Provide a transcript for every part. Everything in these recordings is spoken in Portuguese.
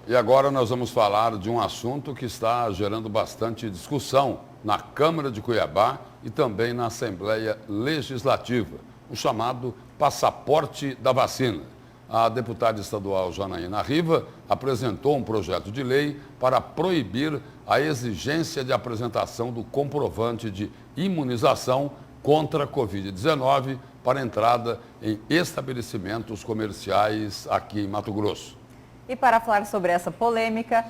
E agora nós vamos falar de um assunto que está gerando bastante discussão na Câmara de Cuiabá e também na Assembleia Legislativa, o chamado passaporte da vacina. A deputada estadual Janaína Riva apresentou um projeto de lei para proibir a exigência de apresentação do comprovante de imunização contra a Covid-19 para entrada em estabelecimentos comerciais aqui em Mato Grosso. E para falar sobre essa polêmica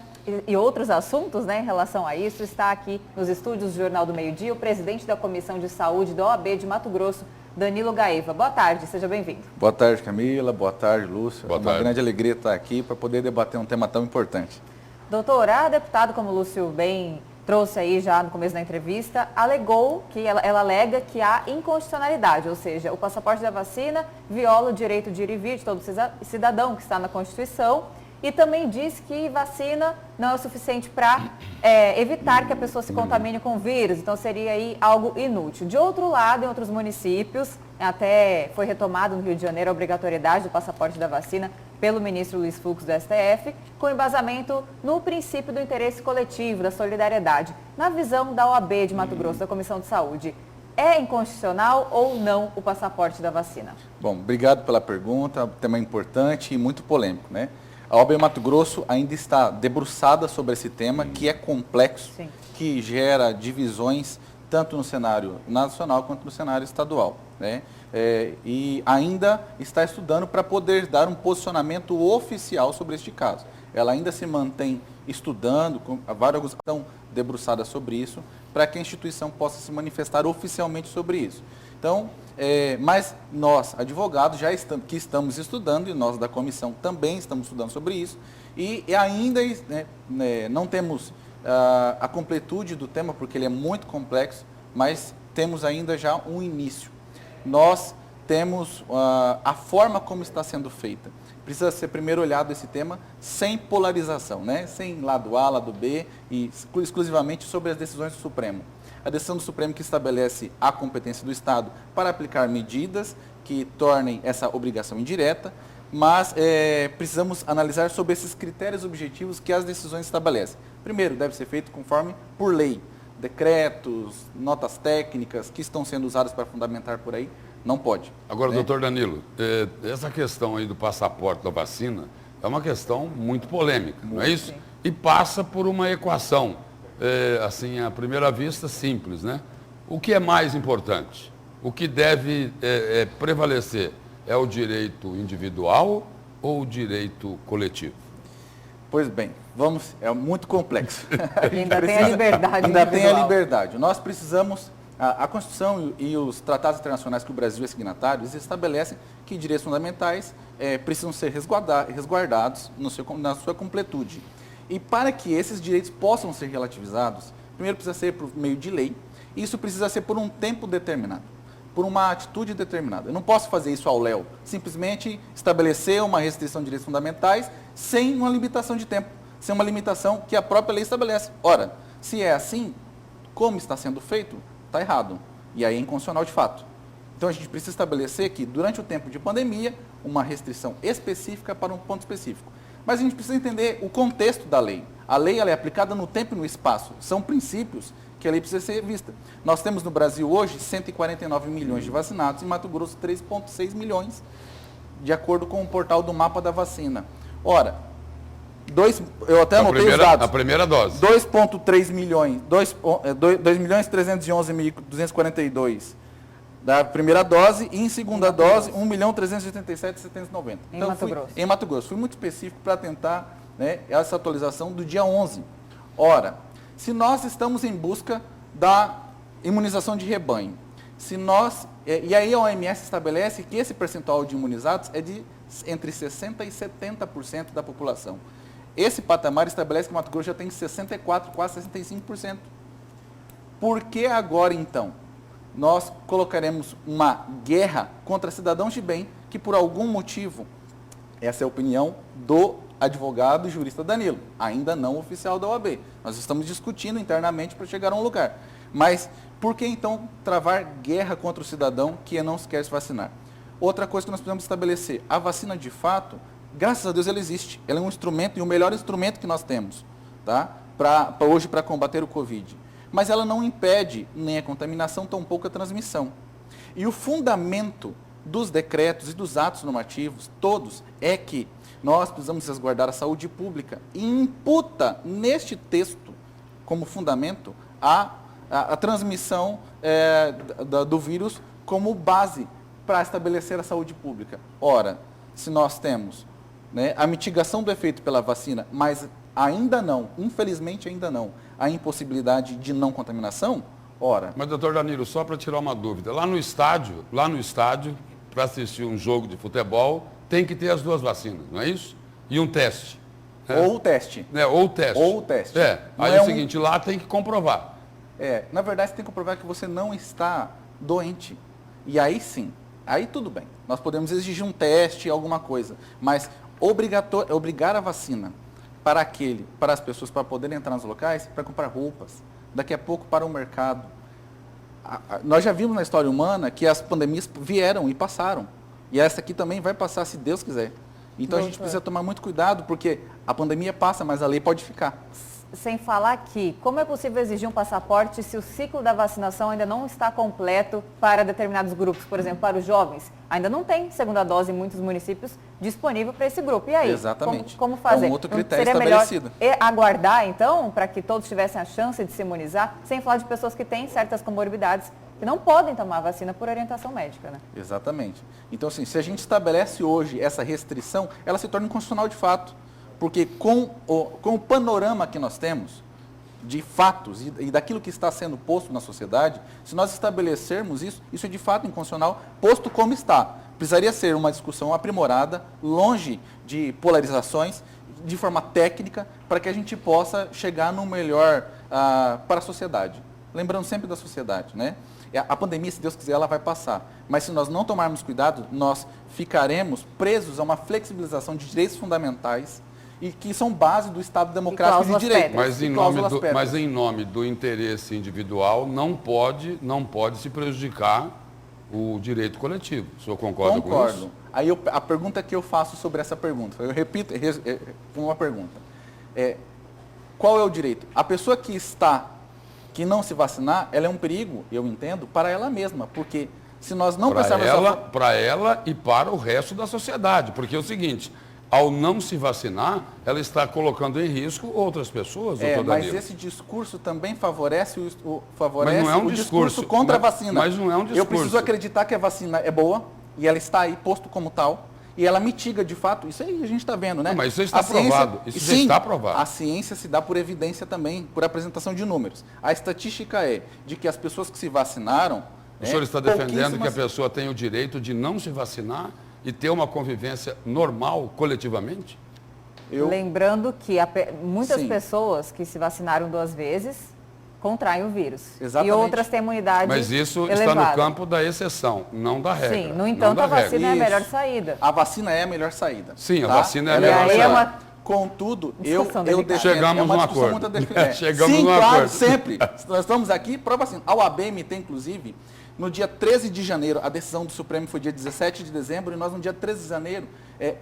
e outros assuntos, em relação a isso, está aqui nos estúdios do Jornal do Meio-Dia o presidente da Comissão de Saúde da OAB de Mato Grosso, Danilo Gaeva. Boa tarde, seja bem-vindo. Boa tarde, Camila. Boa tarde, Lúcia. Boa tarde. Uma grande alegria estar aqui para poder debater um tema tão importante. Doutor, a deputada, como o Lúcio bem trouxe aí já no começo da entrevista, alegou que ela alega que há inconstitucionalidade, ou seja, o passaporte da vacina viola o direito de ir e vir de todo cidadão que está na Constituição. E também diz que vacina não é o suficiente para evitar que a pessoa se contamine com o vírus, então seria aí algo inútil. De outro lado, em outros municípios, até foi retomado no Rio de Janeiro a obrigatoriedade do passaporte da vacina pelo ministro Luiz Fux do STF, com embasamento no princípio do interesse coletivo, da solidariedade. Na visão da OAB de Mato Grosso, da Comissão de Saúde, é inconstitucional ou não o passaporte da vacina? Bom, obrigado pela pergunta, tema importante e muito polêmico, né? A OAB Mato Grosso ainda está debruçada sobre esse tema, que é complexo, Sim, que gera divisões tanto no cenário nacional quanto no cenário estadual, né? E ainda está estudando para poder dar um posicionamento oficial sobre este caso. Ela ainda se mantém estudando, várias estão debruçadas sobre isso, para que a instituição possa se manifestar oficialmente sobre isso. Então, mas nós, advogados, que estamos estudando, e nós da comissão também estamos estudando sobre isso, e ainda não temos a completude do tema, porque ele é muito complexo, mas temos ainda já um início. Nós temos a forma como está sendo feita. Precisa ser primeiro olhado esse tema sem polarização, né? Sem lado A, lado B, e exclusivamente sobre as decisões do Supremo. A decisão do Supremo que estabelece a competência do Estado para aplicar medidas que tornem essa obrigação indireta, mas precisamos analisar sobre esses critérios objetivos que as decisões estabelecem. Primeiro, deve ser feito conforme por lei, decretos, notas técnicas que estão sendo usadas para fundamentar por aí, não pode. Agora, doutor Danilo, essa questão aí do passaporte da vacina é uma questão muito polêmica, não é isso? Sim. E passa por uma equação, assim, à primeira vista, simples, né? O que é mais importante? O que deve prevalecer? É o direito individual ou o direito coletivo? Pois bem, é muito complexo. Ainda tem a liberdade Ainda tem a individual. liberdade. Nós precisamos, a Constituição e os tratados internacionais que o Brasil é signatário, eles estabelecem que direitos fundamentais precisam ser resguardados na sua completude. E para que esses direitos possam ser relativizados, primeiro precisa ser por meio de lei, e isso precisa ser por um tempo determinado, por uma atitude determinada. Eu não posso fazer isso ao léu, simplesmente estabelecer uma restrição de direitos fundamentais sem uma limitação de tempo, sem uma limitação que a própria lei estabelece. Ora, se é assim, como está sendo feito, está errado. E aí é inconstitucional de fato. Então a gente precisa estabelecer que durante o tempo de pandemia, uma restrição específica para um ponto específico. Mas a gente precisa entender o contexto da lei. A lei ela é aplicada no tempo e no espaço. São princípios que a lei precisa ser vista. Nós temos no Brasil hoje 149 milhões de vacinados, em Mato Grosso 3,6 milhões, de acordo com o portal do Mapa da Vacina. Ora, eu até anotei os dados. A primeira dose. 2,3 milhões, 2.311.242 da primeira dose, e em segunda dose, 1.387.790. Em Mato Grosso. Em Mato Grosso. Fui muito específico para tentar essa atualização do dia 11. Ora, se nós estamos em busca da imunização de rebanho, e aí a OMS estabelece que esse percentual de imunizados é de entre 60% e 70% da população. Esse patamar estabelece que o Mato Grosso já tem 64%, quase 65%. Por que agora, então, nós colocaremos uma guerra contra cidadãos de bem que, por algum motivo, essa é a opinião do advogado e jurista Danilo, ainda não oficial da OAB. Nós estamos discutindo internamente para chegar a um lugar. Mas por que, então, travar guerra contra o cidadão que não quer se vacinar? Outra coisa que nós precisamos estabelecer, a vacina, de fato, graças a Deus ela existe. Ela é um instrumento e o melhor instrumento que nós temos, tá? Hoje para combater o Covid. Mas ela não impede nem a contaminação, tampouco a transmissão. E o fundamento dos decretos e dos atos normativos, todos, é que nós precisamos resguardar a saúde pública e imputa neste texto, como fundamento, a transmissão do vírus como base para estabelecer a saúde pública. Ora, se nós temos, né, a mitigação do efeito pela vacina, mas ainda não, infelizmente ainda não, a impossibilidade de não contaminação, ora... Mas, doutor Danilo, só para tirar uma dúvida, lá no estádio, para assistir um jogo de futebol, tem que ter as duas vacinas, não é isso? E um teste. Ou o teste. Ou o teste. Ou o teste. Aí é o seguinte, lá tem que comprovar. Na verdade, você tem que comprovar que você não está doente. E aí sim, aí tudo bem. Nós podemos exigir um teste, alguma coisa. Mas obrigar a vacina para as pessoas para poderem entrar nos locais, para comprar roupas, daqui a pouco para o mercado. Nós já vimos na história humana que as pandemias vieram e passaram. E essa aqui também vai passar, se Deus quiser. Então a gente precisa tomar muito cuidado, porque a pandemia passa, mas a lei pode ficar. Sem falar que, como é possível exigir um passaporte se o ciclo da vacinação ainda não está completo para determinados grupos? Por exemplo, para os jovens, ainda não tem segunda dose em muitos municípios disponível para esse grupo. E aí? Exatamente. Como fazer? É um outro critério seria estabelecido. Melhor aguardar, então, para que todos tivessem a chance de se imunizar, sem falar de pessoas que têm certas comorbidades que não podem tomar vacina por orientação médica, né? Exatamente. Então, assim, se a gente estabelece hoje essa restrição, ela se torna inconstitucional de fato. Porque com o panorama que nós temos, de fatos e daquilo que está sendo posto na sociedade, se nós estabelecermos isso, isso é de fato inconstitucional, posto como está. Precisaria ser uma discussão aprimorada, longe de polarizações, de forma técnica, para que a gente possa chegar no melhor para a sociedade. Lembrando sempre da sociedade, né? A pandemia, se Deus quiser, ela vai passar. Mas se nós não tomarmos cuidado, nós ficaremos presos a uma flexibilização de direitos fundamentais e que são base do Estado Democrático de Direito. Mas em nome do interesse individual, não pode se prejudicar o direito coletivo. O senhor concorda com isso? Concordo. Aí a pergunta que eu faço sobre essa pergunta, eu repito uma pergunta. Qual é o direito? A pessoa que não se vacinar, ela é um perigo, eu entendo, para ela mesma, porque se nós não prestarmos... Para ela e para o resto da sociedade, porque é o seguinte, ao não se vacinar, ela está colocando em risco outras pessoas, doutor Danilo. Mas esse discurso também favorece o discurso contra a vacina. Mas não é um discurso. Eu preciso acreditar que a vacina é boa, e ela está aí posto como tal, e ela mitiga de fato, isso aí a gente está vendo, né? Não, mas isso está provado. Isso já está provado. A ciência se dá por evidência também, por apresentação de números. A estatística é de que as pessoas que se vacinaram... O senhor está defendendo que a pessoa tem o direito de não se vacinar e ter uma convivência normal, coletivamente? Lembrando que muitas pessoas que se vacinaram 2 vezes contraem o vírus. Exatamente. E outras têm imunidade Mas isso elevada. está no campo da exceção, não da regra. Sim, no entanto, a vacina é a melhor saída. A vacina é a melhor saída. Sim, tá? a vacina é a melhor saída. Contudo, chegamos num acordo. Sim, claro, sempre. Nós estamos aqui para a vacina. A OAB emitiu, inclusive, no dia 13 de janeiro, a decisão do Supremo foi dia 17 de dezembro, e nós, no dia 13 de janeiro,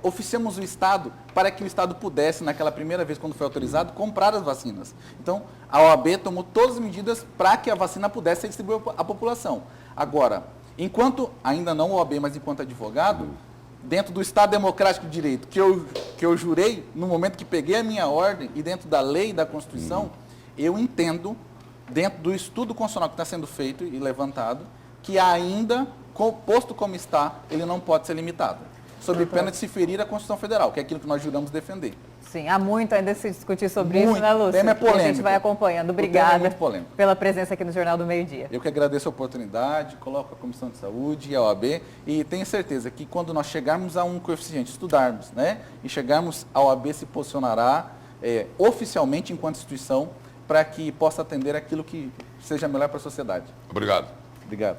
oficiamos o Estado para que o Estado pudesse, naquela primeira vez, quando foi autorizado, comprar as vacinas. Então, a OAB tomou todas as medidas para que a vacina pudesse ser distribuída à população. Agora, enquanto, ainda não OAB, mas enquanto advogado, dentro do Estado Democrático de Direito, que eu jurei, no momento que peguei a minha ordem, e dentro da lei e da Constituição, eu entendo, dentro do estudo constitucional que está sendo feito e levantado, que ainda, posto como está, ele não pode ser limitado, sob pena de se ferir a Constituição Federal, que é aquilo que nós juramos defender. Sim, há muito ainda a se discutir sobre isso, né, Lúcio? O tema é polêmico. E a gente vai acompanhando. Obrigada pela presença aqui no Jornal do Meio-Dia. Eu que agradeço a oportunidade, coloco a Comissão de Saúde e a OAB, e tenho certeza que quando nós chegarmos a um coeficiente, estudarmos, né, e chegarmos, a OAB se posicionará oficialmente enquanto instituição para que possa atender aquilo que seja melhor para a sociedade. Obrigado. Obrigado.